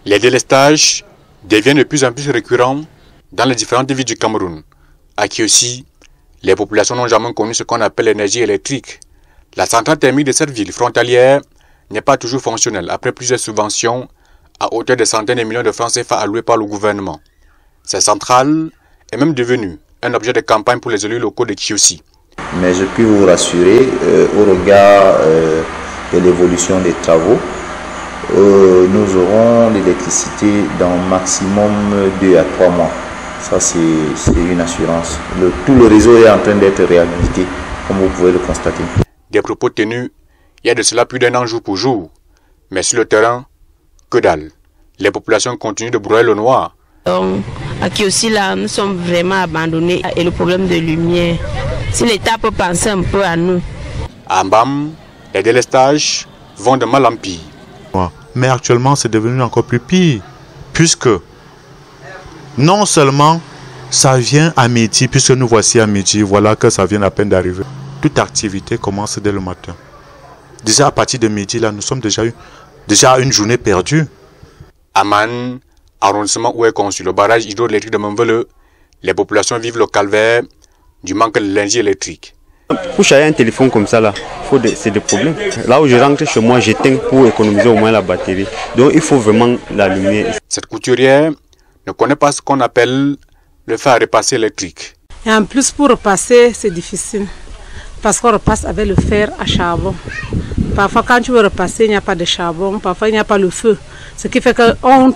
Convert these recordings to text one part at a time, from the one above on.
Les délestages deviennent de plus en plus récurrents dans les différentes villes du Cameroun. À Kiossi, les populations n'ont jamais connu ce qu'on appelle l'énergie électrique. La centrale thermique de cette ville frontalière n'est pas toujours fonctionnelle après plusieurs subventions à hauteur de centaines de millions de francs CFA alloués par le gouvernement. Cette centrale est même devenue un objet de campagne pour les élus locaux de Kiossi. Mais je puis vous rassurer, au regard de l'évolution des travaux, nous aurons l'électricité dans maximum 2 à 3 mois. Ça, c'est une assurance. Tout le réseau est en train d'être réhabilité, comme vous pouvez le constater. Des propos tenus il y a de cela plus d'1 an jour pour jour. Mais sur le terrain, que dalle. Les populations continuent de broyer le noir. À Kiossi, là, nous sommes vraiment abandonnés. Et le problème de lumière, si l'État peut penser un peu à nous. À Mbam, les délestages vont de mal en pire. Mais actuellement, c'est devenu encore plus pire. Puisque non seulement ça vient à midi, puisque nous voici à midi, voilà que ça vient à peine d'arriver. Toute activité commence dès le matin. Déjà à partir de midi, là, nous sommes déjà à une journée perdue. À Man, arrondissement où est conçu le barrage hydroélectrique de Manvele, les populations vivent le calvaire du manque d'énergie électrique. Pour charger un téléphone comme ça, là, c'est des problèmes. Là où je rentre chez moi, j'éteins pour économiser au moins la batterie. Donc il faut vraiment la lumière. Cette couturière ne connaît pas ce qu'on appelle le fer à repasser électrique. Et en plus, pour repasser, c'est difficile. Parce qu'on repasse avec le fer à charbon. Parfois, quand tu veux repasser, il n'y a pas de charbon. Parfois, il n'y a pas le feu. Ce qui fait qu'on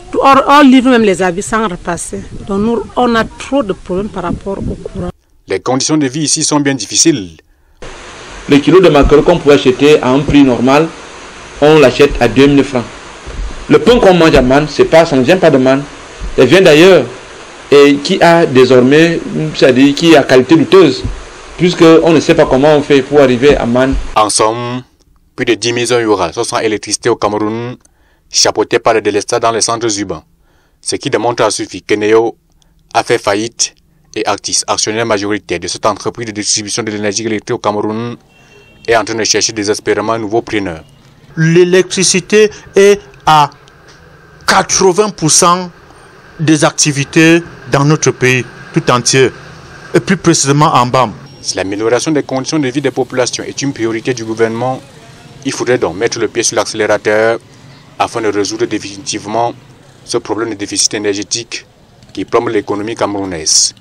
livre même les habits sans repasser. Donc, nous, on a trop de problèmes par rapport au courant. Les conditions de vie ici sont bien difficiles. Le kilo de macaroni qu'on pouvait acheter à un prix normal, on l'achète à 2000 francs. Le pain qu'on mange à Man, ça ne vient pas de Man. Ça vient d'ailleurs. Et qui a désormais, c'est-à-dire qui a qualité douteuse. Puisqu'on ne sait pas comment on fait pour arriver à Man. En somme, plus de 10 000 euros sont sans électricité au Cameroun, chapeautés par les délestats dans les centres urbains. Ce qui démontre à suffit que Neo a fait faillite et Actis, actionnaire majoritaire de cette entreprise de distribution de l'énergie électrique au Cameroun, est en train de chercher désespérément un nouveau preneur. L'électricité est à 80% des activités dans notre pays tout entier, et plus précisément en Mbam. Si l'amélioration des conditions de vie des populations est une priorité du gouvernement, il faudrait donc mettre le pied sur l'accélérateur afin de résoudre définitivement ce problème de déficit énergétique qui plombe l'économie camerounaise.